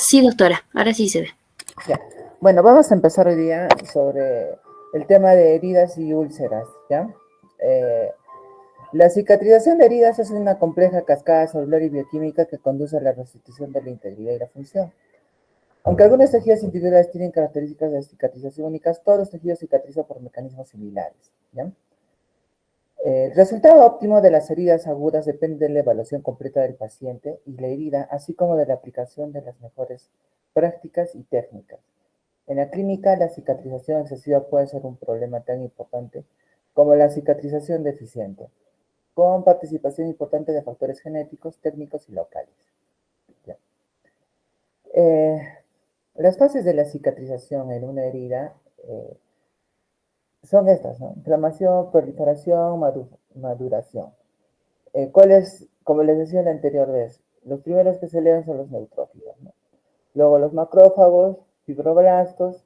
Sí, doctora, ahora sí se ve. Ya. Bueno, vamos a empezar hoy día sobre el tema de heridas y úlceras, ¿ya? La cicatrización de heridas es una compleja cascada celular y bioquímica que conduce a la restitución de la integridad y la función. Aunque algunos tejidos individuales tienen características de cicatrización únicas, todos los tejidos cicatrizan por mecanismos similares, ¿ya? El resultado óptimo de las heridas agudas depende de la evaluación completa del paciente y la herida, así como de la aplicación de las mejores prácticas y técnicas. En la clínica, la cicatrización excesiva puede ser un problema tan importante como la cicatrización deficiente, con participación importante de factores genéticos, técnicos y locales. Ya. Eh, las fases de la cicatrización en una herida son estas, ¿no? Inflamación, proliferación, maduración. ¿Cuáles, como les decía la anterior vez, los primeros que se elevan son los neutrófilos, ¿no? Luego los macrófagos, fibroblastos,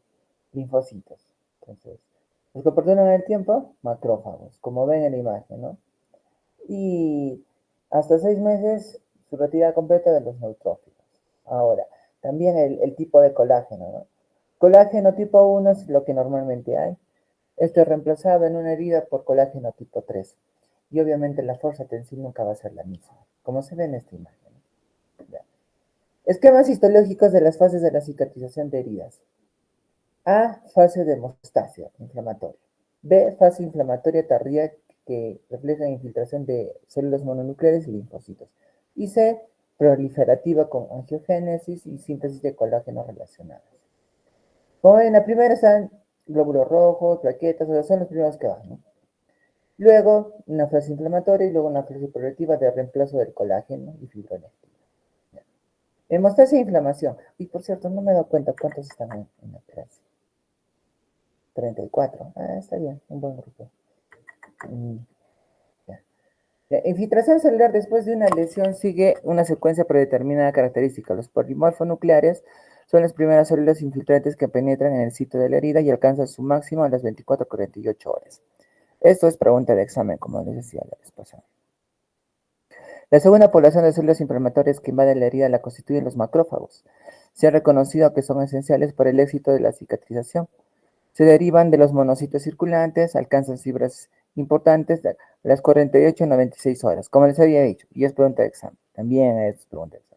linfocitos. Entonces, los que perduran en el tiempo, macrófagos, como ven en la imagen, ¿no? Y hasta 6 meses, su retirada completa de los neutrófilos. Ahora, también el tipo de colágeno, ¿no? Colágeno tipo 1 es lo que normalmente hay. Esto es reemplazado en una herida por colágeno tipo 3. Y obviamente la fuerza tensil nunca va a ser la misma, como se ve en esta imagen. Ya. Esquemas histológicos de las fases de la cicatrización de heridas. A, fase de hemostasia inflamatoria. B, fase inflamatoria tardía que refleja infiltración de células mononucleares y linfocitos. Y C, proliferativa con angiogénesis y síntesis de colágeno relacionadas. Como ven, la primera están glóbulos rojos, plaquetas, o sea, son los primeros que van, ¿no? Luego, una fase inflamatoria y luego una fase progresiva de reemplazo del colágeno y fibronectina. Hemostasia e inflamación. Y por cierto, no me he dado cuenta cuántos están en la clase. 34. Ah, está bien, un buen grupo. Ya. La infiltración celular después de una lesión sigue una secuencia predeterminada característica. Los polimorfonucleares son las primeras células infiltrantes que penetran en el sitio de la herida y alcanzan su máximo a las 24 a 48 horas. Esto es pregunta de examen, como les decía la vez pasada. La segunda población de células inflamatorias que invaden la herida la constituyen los macrófagos. Se ha reconocido que son esenciales para el éxito de la cicatrización. Se derivan de los monocitos circulantes, alcanzan fibras importantes a las 48 a 96 horas, como les había dicho, y es pregunta de examen. También es pregunta de examen.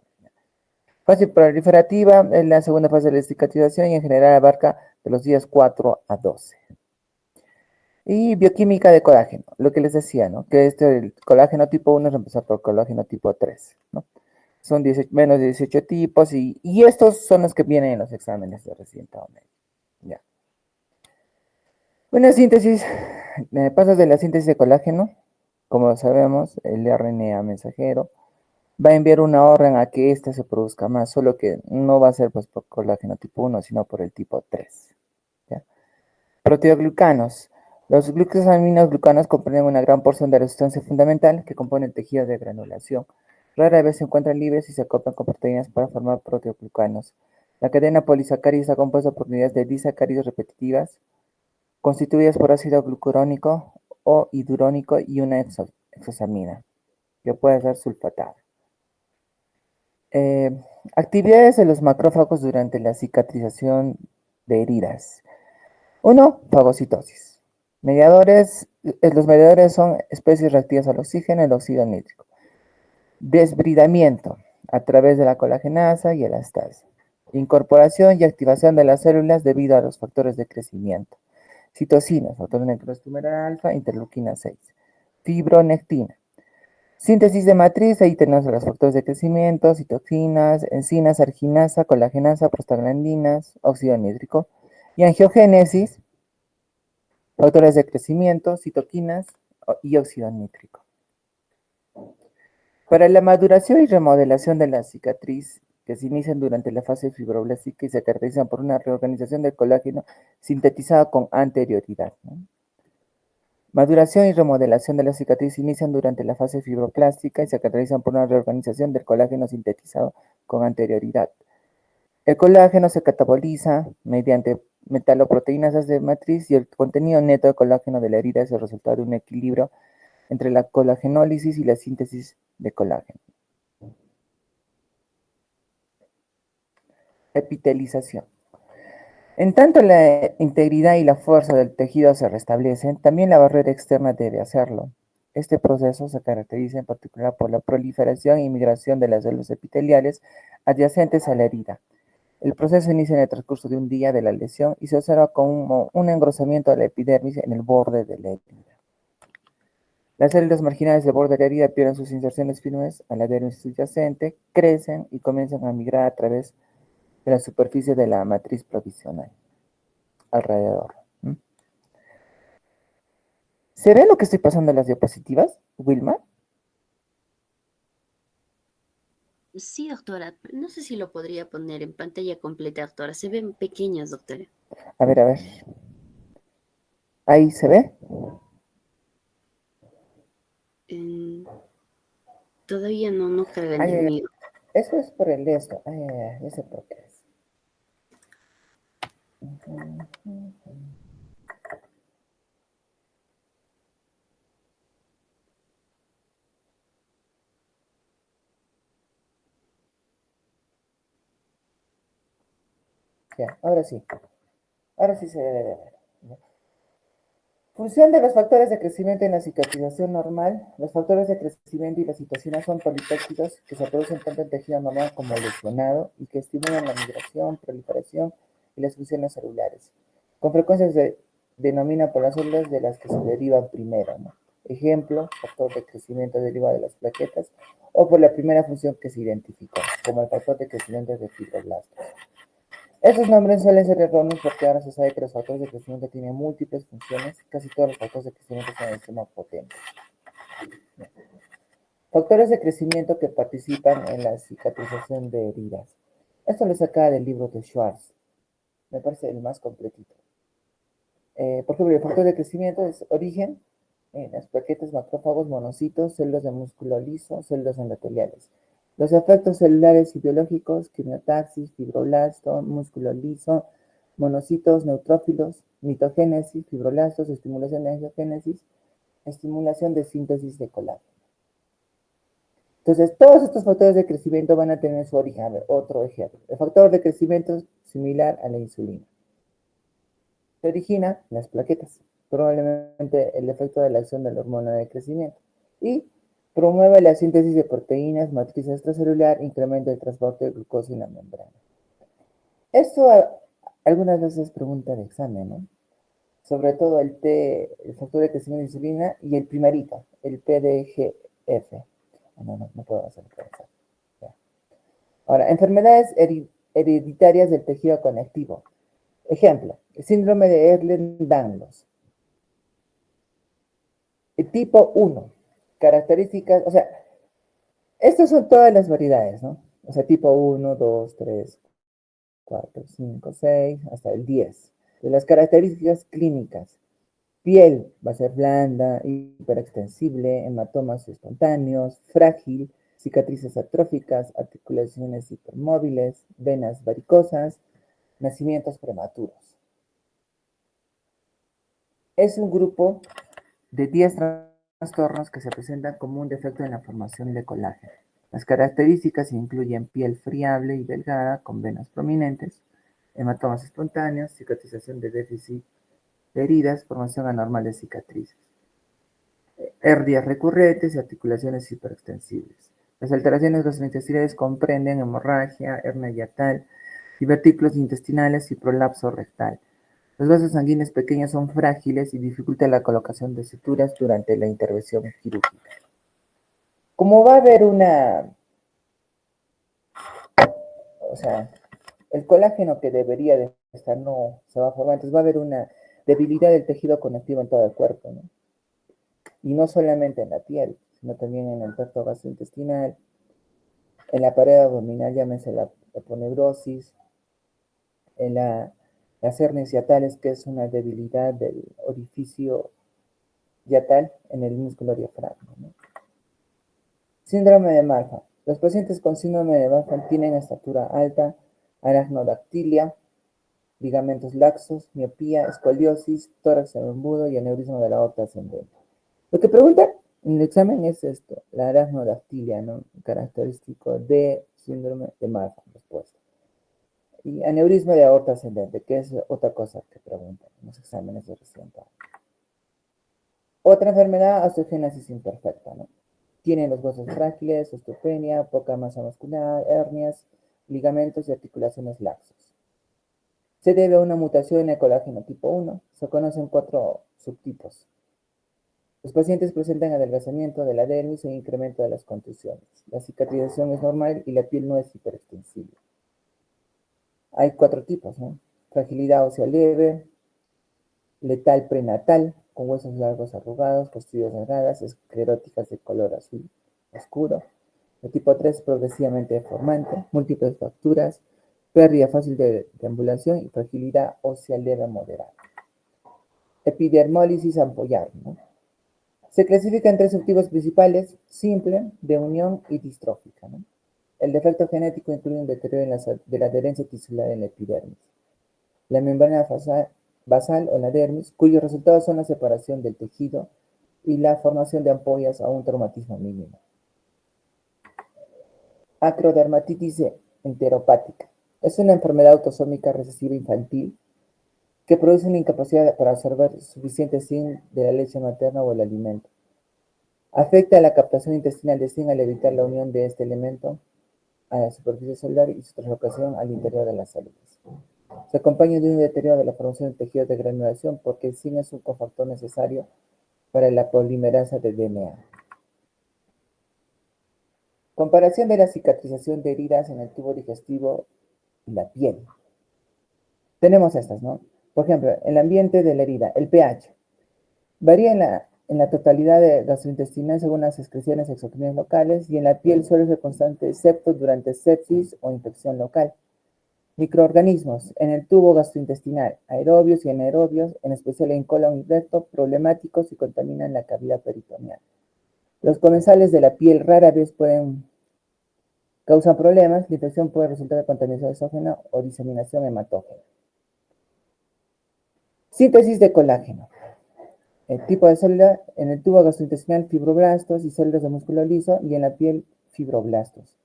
Fase proliferativa es la segunda fase de la cicatrización y en general abarca de los días 4 a 12. Y bioquímica de colágeno, lo que les decía, ¿no? Que el colágeno tipo 1 es reemplazado por colágeno tipo 3, ¿no? Son 18, menos de 18 tipos y estos son los que vienen en los exámenes de reciente medio. Ya. Una síntesis, pasos de la síntesis de colágeno, como sabemos, el RNA mensajero va a enviar una orden a que ésta se produzca más, solo que no va a ser pues, por colágeno tipo 1, sino por el tipo 3. ¿Ya? Proteoglucanos. Los glucosaminoglutanos comprenden una gran porción de la sustancia fundamental que compone el tejido de granulación. Rara vez se encuentran libres y se acoplan con proteínas para formar proteoglucanos. La cadena polisacárica está compuesta por unidades de disacáridos repetitivas, constituidas por ácido glucurónico o hidurónico y una exosamina, que puede ser sulfatada. Eh, actividades de los macrófagos durante la cicatrización de heridas. 1. Fagocitosis. Los mediadores son especies reactivas al oxígeno y el óxido nítrico. Desbridamiento a través de la colagenasa y elastasa. Incorporación y activación de las células debido a los factores de crecimiento. Citocinas, factor necrosis tumoral alfa, interleuquina 6. Fibronectina. Síntesis de matriz, ahí tenemos los factores de crecimiento, citoquinas, enzimas, arginasa, colagenasa, prostaglandinas, óxido nítrico. Y angiogénesis, factores de crecimiento, citoquinas y óxido nítrico. Para la maduración y remodelación de la cicatriz, que se inician durante la fase fibroblástica y se caracterizan por una reorganización del colágeno sintetizado con anterioridad, ¿no? Maduración y remodelación de la cicatriz se inician durante la fase fibroplástica y se caracterizan por una reorganización del colágeno sintetizado con anterioridad. El colágeno se cataboliza mediante metaloproteínas de matriz y el contenido neto de colágeno de la herida es el resultado de un equilibrio entre la colagenólisis y la síntesis de colágeno. Epitelización. En tanto la integridad y la fuerza del tejido se restablecen, también la barrera externa debe hacerlo. Este proceso se caracteriza en particular por la proliferación y migración de las células epiteliales adyacentes a la herida. El proceso inicia en el transcurso de un día de la lesión y se observa como un engrosamiento de la epidermis en el borde de la herida. Las células marginales del borde de la herida pierden sus inserciones firmes a la dermis subyacente, crecen y comienzan a migrar a través de la superficie de la matriz provisional alrededor. ¿Se ve lo que estoy pasando en las diapositivas, Wilma? Sí, doctora. No sé si lo podría poner en pantalla completa, doctora. Se ven pequeñas, doctora. A ver, a ver. Ahí se ve. Eh, Todavía no carga en Ay, el ay, mío. eso es por el esto. Ay, ay, ay, ya sé por qué es. Ya, ahora sí. Ahora sí se debe de ver. Función de los factores de crecimiento en la cicatrización normal. Los factores de crecimiento y la citoquinas son polipéptidos que se producen tanto en tejido normal como lesionado y que estimulan la migración, proliferación y las funciones celulares. Con frecuencia se denomina por las células de las que se derivan primero, ¿no? Ejemplo, factor de crecimiento derivado de las plaquetas o por la primera función que se identificó, como el factor de crecimiento de fibroblastos. Estos nombres suelen ser erróneos porque ahora se sabe que los factores de crecimiento tienen múltiples funciones. Casi todos los factores de crecimiento son de suma potente. Factores de crecimiento que participan en la cicatrización de heridas. Esto lo saca del libro de Schwartz. Me parece el más completito. Por ejemplo, el factor de crecimiento es origen en las plaquetas, macrófagos, monocitos, células de músculo liso, células endoteliales. Los efectos celulares y biológicos, quimiotaxis, fibroblasto, músculo liso, monocitos, neutrófilos, mitogénesis, fibroblastos, estimulación de angiogénesis, estimulación de síntesis de colágeno. Entonces, todos estos factores de crecimiento van a tener su origen. A ver, otro ejemplo. El factor de crecimiento es similar a la insulina. Se origina en las plaquetas, probablemente el efecto de la acción de la hormona de crecimiento. Y promueve la síntesis de proteínas, matriz extracelular, incrementa el transporte de glucosa en la membrana. Esto algunas veces es pregunta de examen, ¿no? Sobre todo el factor de crecimiento de insulina y el primerito, el PDGF. No puedo hacer eso. Ahora, enfermedades hereditarias del tejido conectivo. Ejemplo, el síndrome de Ehlers-Danlos. El tipo 1, características, o sea, estas son todas las variedades, ¿no? O sea, tipo 1, 2, 3, 4, 5, 6, hasta el 10. De las características clínicas, piel va a ser blanda, hiperextensible, hematomas espontáneos, frágil, cicatrices atróficas, articulaciones hipermóviles, venas varicosas, nacimientos prematuros. Es un grupo de 10 trastornos que se presentan como un defecto en la formación de colágeno. Las características incluyen piel friable y delgada con venas prominentes, hematomas espontáneos, cicatrización de déficit de heridas, formación anormal de cicatrices, hernias recurrentes y articulaciones hiperextensibles. Las alteraciones gastrointestinales comprenden hemorragia, hernia hiatal, divertículos intestinales y prolapso rectal. Los vasos sanguíneos pequeños son frágiles y dificultan la colocación de suturas durante la intervención quirúrgica. Como va a haber o sea, el colágeno que debería de estar no se va a formar, entonces va a haber una debilidad del tejido conectivo en todo el cuerpo, ¿no? Y no solamente en la piel, sino también en el tracto gastrointestinal, en la pared abdominal, llámese la aponeurosis, en las hernias hiatales, que es una debilidad del orificio yatal en el músculo diafragma, ¿no? Síndrome de Marfan. Los pacientes con síndrome de Marfan tienen estatura alta, aracnodactilia, ligamentos laxos, miopía, escoliosis, tórax embudo y aneurisma de la aorta ascendente. Lo que preguntan en el examen es esto, la aracnodactilia, ¿no? Característico de síndrome de Marfan, respuesta. Y aneurisma de aorta ascendente, que es otra cosa que preguntan en los exámenes de reciente. Otra enfermedad, osteogénesis imperfecta, ¿no? Tienen los huesos frágiles, osteopenia, poca masa muscular, hernias, ligamentos y articulaciones laxas. Se debe a una mutación en el colágeno tipo 1. Se conocen 4 subtipos. Los pacientes presentan adelgazamiento de la dermis e incremento de las contusiones. La cicatrización es normal y la piel no es hiperextensible. Hay 4 tipos, ¿no? Fragilidad ósea leve, letal prenatal, con huesos largos arrugados, costillas delgadas, escleróticas de color azul oscuro. El tipo 3 progresivamente deformante, múltiples fracturas, pérdida fácil de ambulación y fragilidad ósea leve moderada. Epidermólisis ampollar, ¿no? Se clasifica en 3 subtipos principales: simple, de unión y distrófica, ¿no? El defecto genético incluye un deterioro de la adherencia tisular en la epidermis, la membrana basal o la dermis, cuyos resultados son la separación del tejido y la formación de ampollas a un traumatismo mínimo. Acrodermatitis enteropática. Es una enfermedad autosómica recesiva infantil que produce una incapacidad para absorber suficiente zinc de la leche materna o el alimento. Afecta a la captación intestinal de zinc al evitar la unión de este elemento a la superficie celular y su translocación al interior de las células. Se acompaña de un deterioro de la formación de tejidos de granulación porque el zinc es un cofactor necesario para la polimerasa de DNA. Comparación de la cicatrización de heridas en el tubo digestivo y la piel. Tenemos estas, ¿no? Por ejemplo, el ambiente de la herida, el pH. Varía en la totalidad de gastrointestinal según las excreciones exocrinas locales y en la piel suele ser constante excepto durante sepsis o infección local. Microorganismos en el tubo gastrointestinal, aerobios y anaerobios, en especial en colon y recto, problemáticos y contaminan la cavidad peritoneal. Los comensales de la piel rara vez causan problemas. La infección puede resultar de contaminación exógena o diseminación hematógena. Síntesis de colágeno. El tipo de célula: en el tubo gastrointestinal, fibroblastos y células de músculo liso, y en la piel, fibroblastos.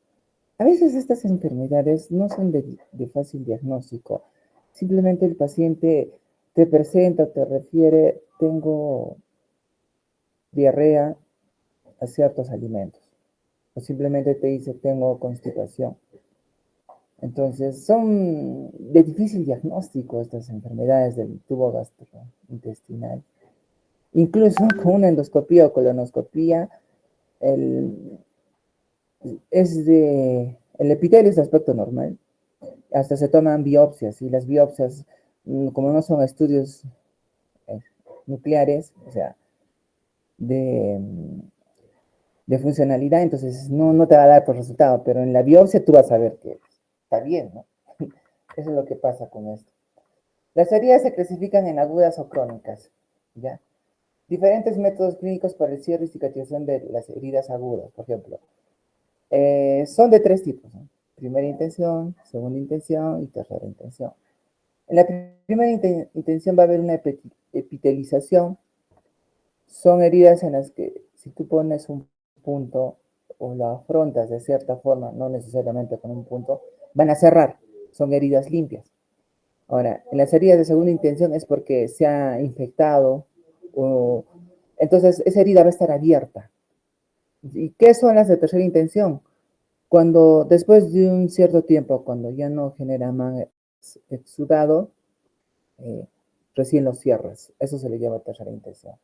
A veces estas enfermedades no son de fácil diagnóstico. Simplemente el paciente te presenta o te refiere: tengo diarrea a ciertos alimentos. O simplemente te dice: tengo constipación. Entonces, son de difícil diagnóstico estas enfermedades del tubo gastrointestinal. Incluso con una endoscopía o colonoscopía, el epitelio es de aspecto normal. Hasta se toman biopsias, y las biopsias, como no son estudios nucleares, o sea, de funcionalidad, entonces no te va a dar por resultado, pero en la biopsia tú vas a ver que está bien, ¿no? Eso es lo que pasa con esto. Las heridas se clasifican en agudas o crónicas, ¿ya? Diferentes métodos clínicos para el cierre y cicatrización de las heridas agudas, por ejemplo. Son de 3 tipos, ¿no? Primera intención, segunda intención y tercera intención. En la primera intención va a haber una epitelización. Son heridas en las que si tú pones un punto o la afrontas de cierta forma, no necesariamente con un punto, van a cerrar. Son heridas limpias. Ahora, en las heridas de segunda intención es porque se ha infectado, entonces esa herida va a estar abierta. ¿Y qué son las de tercera intención? Cuando después de un cierto tiempo, cuando ya no genera más exudado, recién lo cierras. Eso se le llama tercera intención.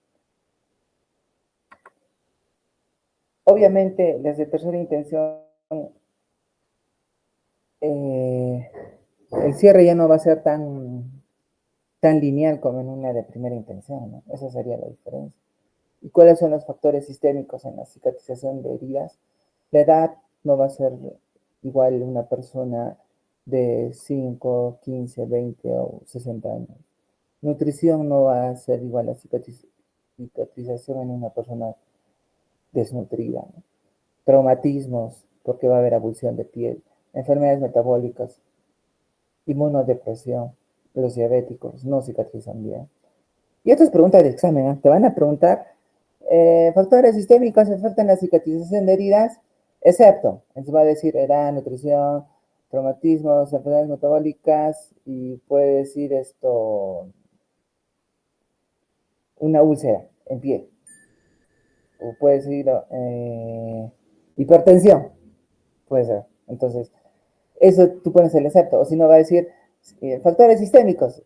Obviamente, las de tercera intención, el cierre ya no va a ser tan lineal como en una de primera intención, ¿no? Esa sería la diferencia. ¿Y cuáles son los factores sistémicos en la cicatrización de heridas? La edad no va a ser igual una persona de 5, 15, 20 o 60 años. Nutrición no va a ser igual a cicatrización en una persona desnutrida, ¿no? Traumatismos, porque va a haber abulsión de piel, enfermedades metabólicas, inmunodepresión, los diabéticos no cicatrizan bien. Y esto es pregunta de examen, ¿eh? Te van a preguntar factores sistémicos afectan la cicatrización de heridas, excepto, entonces va a decir edad, nutrición, traumatismos, enfermedades metabólicas y puede decir una úlcera en piel. O puede decir hipertensión, puede ser. Entonces, eso tú pones el excepto. O si no, va a decir factores sistémicos.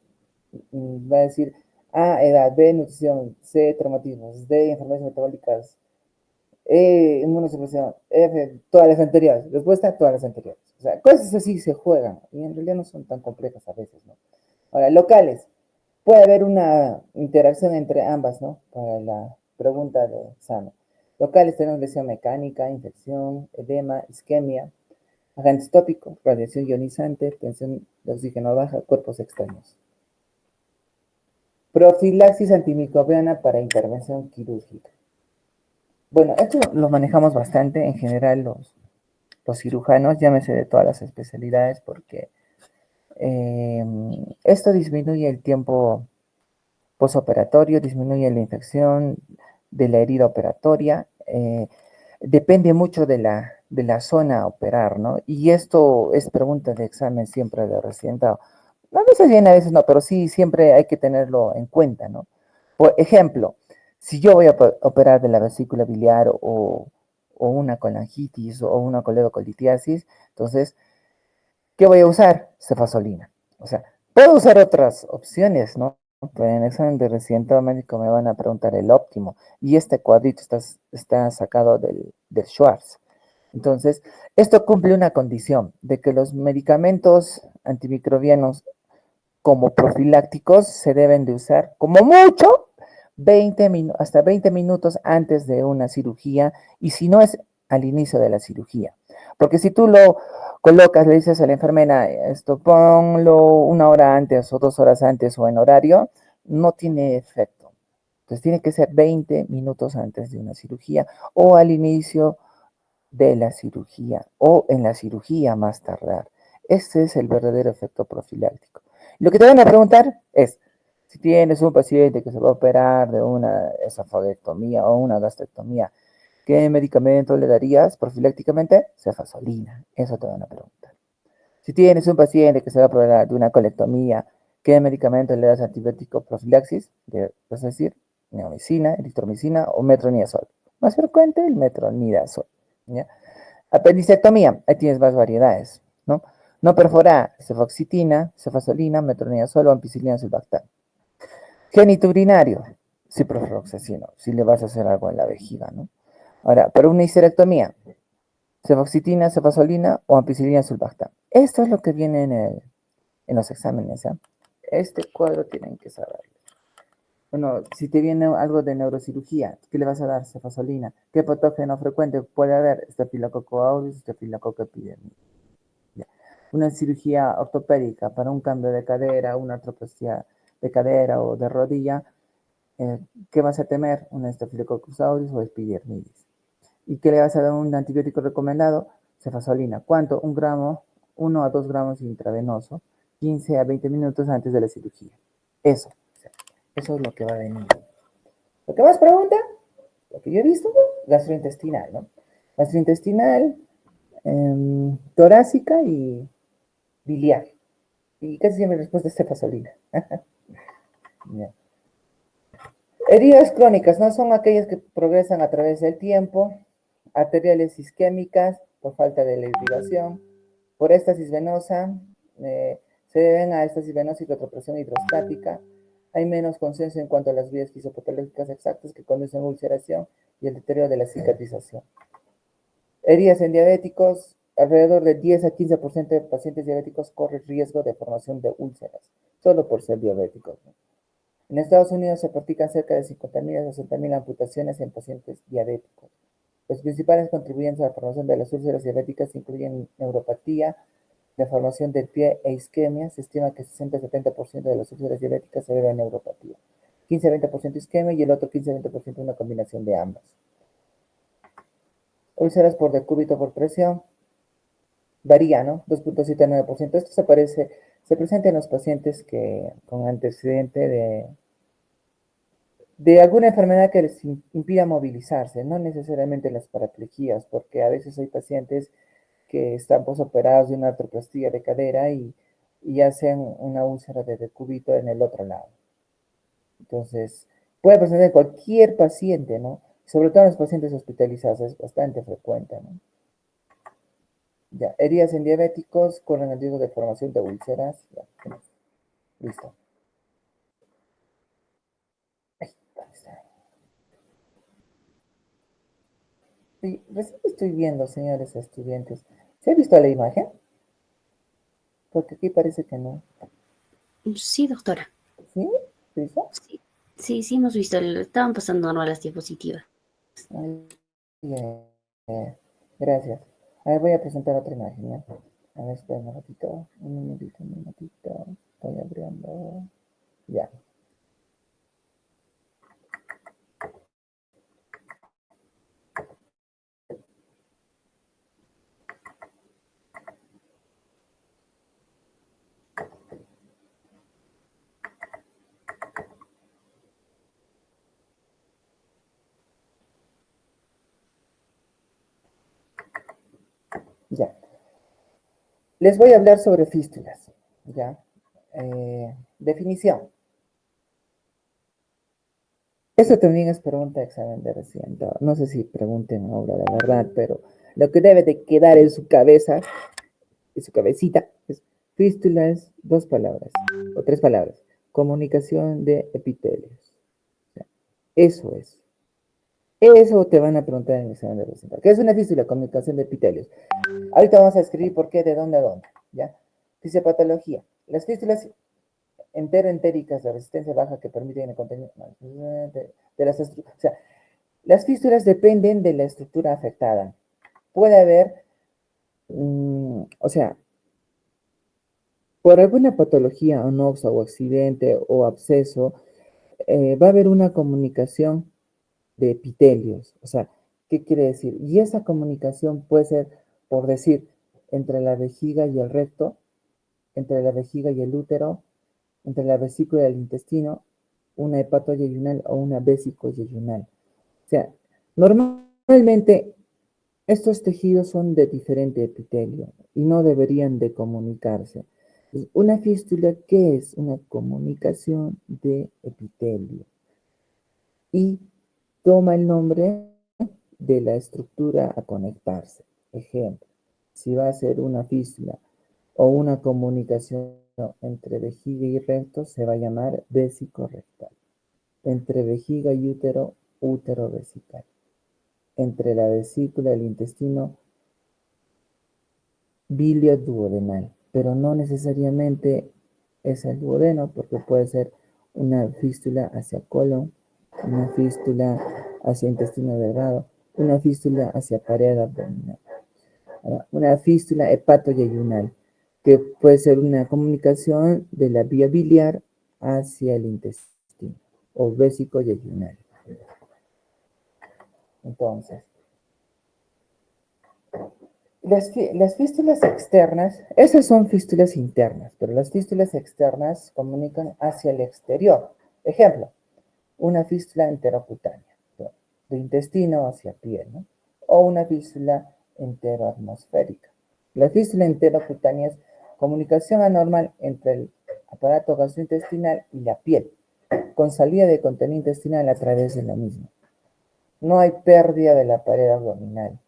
Va a decir A, edad, B, nutrición, C, traumatismos, D, enfermedades metabólicas, E, inmunosupresión, F, todas las anteriores. Respuesta, todas las anteriores. O sea, cosas así se juegan y en realidad no son tan complejas a veces, ¿no? Ahora, locales. Puede haber una interacción entre ambas, ¿no? Para la pregunta de examen. Locales tenemos lesión mecánica, infección, edema, isquemia, agentes tópicos, radiación ionizante, tensión de oxígeno baja, cuerpos externos. Profilaxis antimicrobiana para intervención quirúrgica. Bueno, esto lo manejamos bastante en general los cirujanos, llámese de todas las especialidades, porque esto disminuye el tiempo posoperatorio, disminuye la infección de la herida operatoria, depende mucho de la zona a operar, ¿no? Y esto es pregunta de examen siempre de residentado. A veces bien, a veces no, pero sí, siempre hay que tenerlo en cuenta, ¿no? Por ejemplo, si yo voy a operar de la vesícula biliar o una colangitis o una coledocolitiasis, entonces, ¿qué voy a usar? Cefazolina. O sea, puedo usar otras opciones, ¿no? Pero en el examen de residente médico me van a preguntar el óptimo. Y este cuadrito está sacado del Schwartz. Entonces, esto cumple una condición de que los medicamentos antimicrobianos como profilácticos se deben de usar como mucho hasta 20 minutos antes de una cirugía y si no es al inicio de la cirugía. Porque si tú lo colocas, le dices a la enfermera, esto ponlo una hora antes o 2 horas antes o en horario, no tiene efecto. Entonces tiene que ser 20 minutos antes de una cirugía o al inicio de la cirugía o en la cirugía más tardar. Ese es el verdadero efecto profiláctico. Lo que te van a preguntar es, si tienes un paciente que se va a operar de una esofagoectomía o una gastrectomía, ¿qué medicamento le darías profilácticamente? Cefazolina. Eso te van a preguntar. Si tienes un paciente que se va a operar de una colectomía, ¿qué medicamento le das antibiótico profilaxis? Vas a decir, neomicina, eritromicina o metronidazol. Más frecuente, el metronidazol. ¿Ya? Apendicectomía, ahí tienes más variedades, ¿no? No perforada, cefoxitina, cefazolina, metronidazol o ampicilina sulbactam. Génito urinario, ciprofloxacino, si le vas a hacer algo en la vejiga, ¿no? Ahora, para una histerectomía, cefoxitina, cefazolina o ampicilina sulbactam. Esto es lo que viene en los exámenes, ¿eh? Este cuadro tienen que saberlo. Bueno, si te viene algo de neurocirugía, ¿qué le vas a dar? Cefazolina. ¿Qué patógeno frecuente puede haber? Staphylococcus aureus, Staphylococcus epidermidis. Una cirugía ortopédica para un cambio de cadera, una artroplastia de cadera o de rodilla, ¿qué vas a temer? Una Staphylococcus aureus o epidermidis. ¿Y qué le vas a dar un antibiótico recomendado? Cefazolina. ¿Cuánto? 1 gramo, 1 a 2 gramos intravenoso, 15 a 20 minutos antes de la cirugía. Eso. Eso es lo que va a venir. Lo que más pregunta, lo que yo he visto, gastrointestinal, ¿no? Gastrointestinal, torácica y biliar. Y casi siempre la respuesta es cefazolina. Yeah. Heridas crónicas, ¿no? Son aquellas que progresan a través del tiempo, arteriales isquémicas por falta de la irrigación, por éstasis venosa, se deben a éstasis venosa y retropresión hidrostática. Hay menos consenso en cuanto a las vías fisiopatológicas exactas que conducen a ulceración y el deterioro de la cicatrización. Heridas en diabéticos, alrededor de 10 a 15% de pacientes diabéticos corren riesgo de formación de úlceras, solo por ser diabéticos, ¿no? En Estados Unidos se practican cerca de 50.000 a 60.000 amputaciones en pacientes diabéticos. Los principales contribuyentes a la formación de las úlceras diabéticas incluyen neuropatía, deformación del pie e isquemia. Se estima que 60-70% de las úlceras diabéticas se deben a neuropatía. 15-20% isquemia y el otro 15-20% una combinación de ambas. Úlceras por decúbito por presión. Varía, ¿no? 2.79%. Esto se presenta en los pacientes que con antecedente de alguna enfermedad que les impida movilizarse, no necesariamente las paraplejías, porque a veces hay pacientes que están posoperados de una artroplastia de cadera y hacen una úlcera de decúbito en el otro lado. Entonces, puede presentar en cualquier paciente, ¿no? Sobre todo en los pacientes hospitalizados, es bastante frecuente, ¿no? Ya, heridas en diabéticos corren el riesgo de formación de úlceras. Ya, listo. Ay, ¿dónde está? Sí, recién estoy viendo, señores estudiantes. ¿Se ha visto la imagen? Porque aquí parece que no. Sí, doctora. ¿Sí? ¿Listo? Sí, sí, sí hemos visto. Estaban pasando normal las diapositivas. Ay, gracias. A ver, voy a presentar otra imagen, ¿ya? A ver, espera un ratito. Un minutito, un minutito. Estoy abriendo. Ya. Ya. Les voy a hablar sobre fístulas. ¿Ya? Definición. Eso también es pregunta de examen de recién. No sé si pregunten ahora la verdad, pero lo que debe de quedar en su cabeza, en su cabecita, es fístula es dos palabras o tres palabras. Comunicación de epitelios. Eso es. Eso te van a preguntar en el examen de recién. ¿Qué es una fístula? Comunicación de epitelios. Ahorita vamos a escribir por qué, de dónde a dónde. ¿Ya? Fisiopatología. Las fístulas entero-entéricas de resistencia baja que permiten el contenido de las estructuras. O sea, las fístulas dependen de la estructura afectada. Puede haber, o sea, por alguna patología, anoxa o accidente o absceso, va a haber una comunicación de epitelios. O sea, ¿qué quiere decir? Y esa comunicación puede ser, por decir, entre la vejiga y el recto, entre la vejiga y el útero, entre la vesícula y el intestino, una hepatoyeyunal o una vesicoyeyunal. O sea, normalmente estos tejidos son de diferente epitelio y no deberían de comunicarse. Una fístula, ¿qué es? Una comunicación de epitelio. Y toma el nombre de la estructura a conectarse. Ejemplo, si va a ser una fístula o una comunicación entre vejiga y recto, se va a llamar vésico rectal. Entre vejiga y útero, útero vesical. Entre la vesícula y el intestino, bilio duodenal. Pero no necesariamente es el duodeno, porque puede ser una fístula hacia colon, una fístula hacia intestino delgado, una fístula hacia pared abdominal, una fístula hepatoyeyunal, que puede ser una comunicación de la vía biliar hacia el intestino, o vésico-yeyunal. Entonces, las fístulas externas, esas son fístulas internas, pero las fístulas externas comunican hacia el exterior. Ejemplo, una fístula enterocutánea, de intestino hacia piel, ¿no? O una fístula enteroatmosférica. La fístula enterocutánea es comunicación anormal entre el aparato gastrointestinal y la piel, con salida de contenido intestinal a través de la misma. No hay pérdida de la pared abdominal.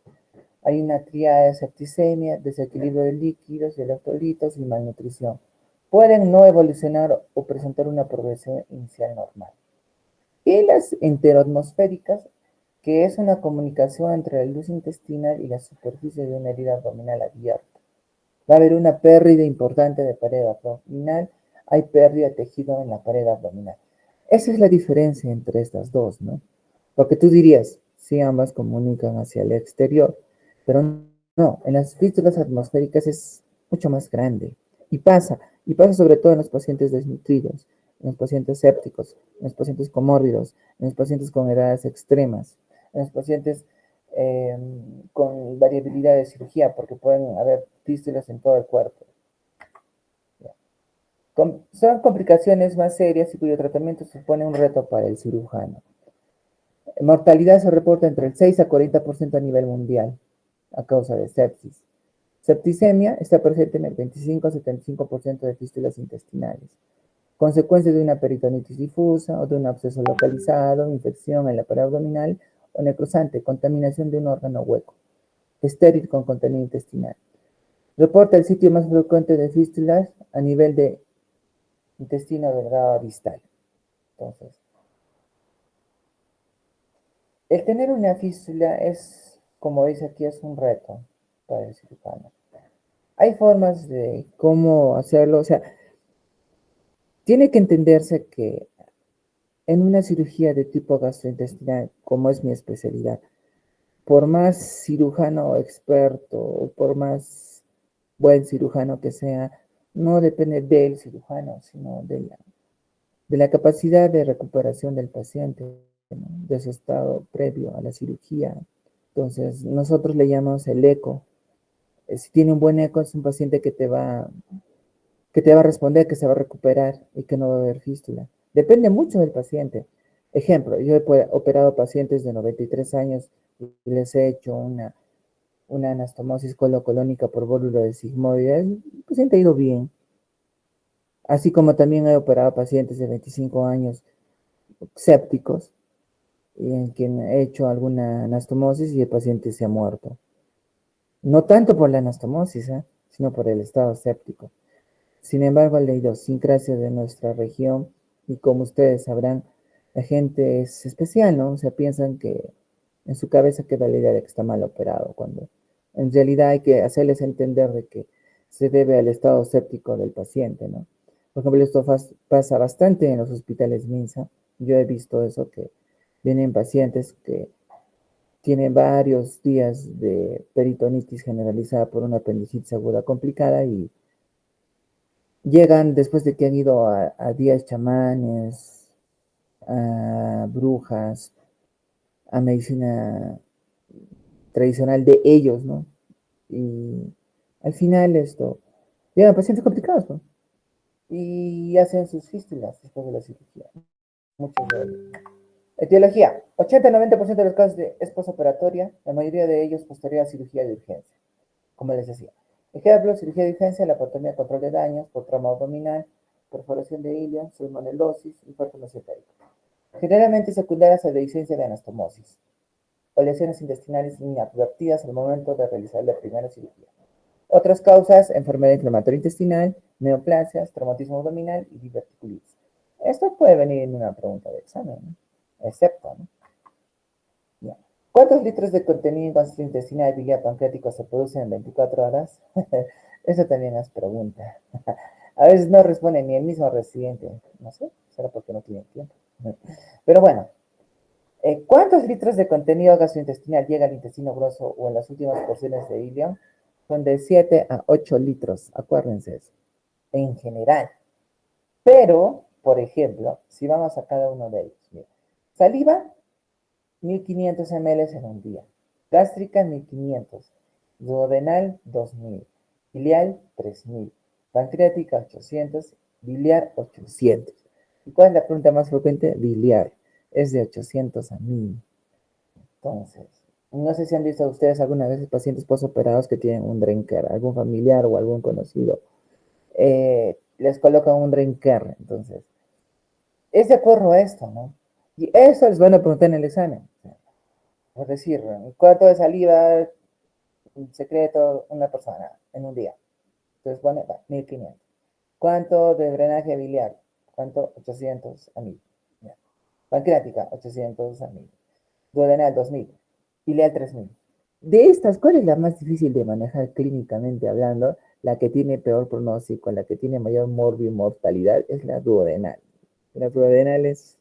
Hay una tríada de septicemia, desequilibrio de líquidos, de electrolitos y malnutrición. Pueden no evolucionar o presentar una progresión inicial normal. Y las enteroatmosféricas, que es una comunicación entre la luz intestinal y la superficie de una herida abdominal abierta. Va a haber una pérdida importante de pared abdominal, hay pérdida de tejido en la pared abdominal. Esa es la diferencia entre estas dos, ¿no? Porque tú dirías, sí, ambas comunican hacia el exterior, pero no, en las fístulas atmosféricas es mucho más grande. Y pasa sobre todo en los pacientes desnutridos, en los pacientes sépticos, en los pacientes comórbidos, en los pacientes con edades extremas, en los pacientes eh, con variabilidad de cirugía, porque pueden haber fístulas en todo el cuerpo. Son complicaciones más serias y cuyo tratamiento supone un reto para el cirujano. Mortalidad se reporta entre el 6 a 40% a nivel mundial a causa de sepsis. Septicemia está presente en el 25-75% de fístulas intestinales, consecuencia de una peritonitis difusa o de un absceso localizado, infección en la pared abdominal o necrosante, contaminación de un órgano hueco, estéril con contenido intestinal. Reporta el sitio más frecuente de fístulas a nivel de intestino delgado distal. Entonces, el tener una fístula es, como dice aquí, es un reto para el cirujano. Hay formas de cómo hacerlo, o sea, tiene que entenderse que en una cirugía de tipo gastrointestinal, como es mi especialidad, por más cirujano experto o por más buen cirujano que sea, no depende del cirujano, sino de la capacidad de recuperación del paciente, ¿no? De su estado previo a la cirugía. Entonces, nosotros le llamamos el eco. Si tiene un buen eco, es un paciente que te va a responder, que se va a recuperar y que no va a haber fístula. Depende mucho del paciente. Ejemplo, yo he operado pacientes de 93 años y les he hecho una anastomosis colocolónica por bólulo de sigmoide. El paciente ha ido bien. Así como también he operado pacientes de 25 años sépticos y en quien he hecho alguna anastomosis y el paciente se ha muerto. No tanto por la anastomosis, sino por el estado séptico. Sin embargo, la idiosincrasia de nuestra región, y como ustedes sabrán, la gente es especial, ¿no? O sea, piensan que en su cabeza queda la idea de que está mal operado, cuando en realidad hay que hacerles entender de que se debe al estado séptico del paciente, ¿no? Por ejemplo, esto pasa bastante en los hospitales MINSA. Yo he visto eso, que vienen pacientes que tienen varios días de peritonitis generalizada por una apendicitis aguda complicada y llegan después de que han ido a días chamanes, a brujas, a medicina tradicional de ellos, ¿no? Y al final llegan pacientes complicados, ¿no? Y hacen sus fístulas después de la cirugía. Muchos de ellos. Etiología. 80-90% de los casos es posoperatoria, la mayoría de ellos posterior a cirugía de urgencia, como les decía. Ejemplo, cirugía de urgencia, laparotomía, control de daños por trauma abdominal, perforación de ilio, salmonelosis, infarto mesentérico. Generalmente secundarias a deficiencia de anastomosis o lesiones intestinales inadvertidas al momento de realizar la primera cirugía. Otras causas, enfermedad inflamatoria intestinal, neoplasias, traumatismo abdominal y diverticulitis. Esto puede venir en una pregunta de examen, ¿no? Excepto, ¿no? Ya. ¿Cuántos litros de contenido gastrointestinal biliar pancreático se producen en 24 horas? Eso también es pregunta. A veces no responde ni el mismo residente. No sé, será porque no tiene tiempo. Pero bueno, ¿cuántos litros de contenido gastrointestinal llega al intestino grueso o en las últimas porciones de ilio? Son de 7 a 8 litros, acuérdense eso, en general. Pero, por ejemplo, si vamos a cada uno de ellos, mira, saliva, 1500 ml en un día, gástrica, 1500, duodenal, 2000, biliar, 3000, pancreática, 800, biliar, 800. ¿Y cuál es la pregunta más frecuente? Biliar. Es de 800 a 1000. Entonces, no sé si han visto ustedes alguna vez pacientes postoperados que tienen un drinker, algún familiar o algún conocido. Les colocan un drinker. Entonces, es de acuerdo a esto, ¿no? Y eso les van a preguntar en el examen. Es decir, ¿cuánto de saliva secreto una persona en un día? Entonces pone 1500. ¿Cuánto de drenaje biliar? ¿Cuánto? 800 a 1000. Ya. Pancreática, 800 a 1000. Duodenal, 2000. Biliar, 3000. De estas, ¿cuál es la más difícil de manejar clínicamente hablando? La que tiene peor pronóstico, la que tiene mayor mortalidad, es la duodenal. La duodenal es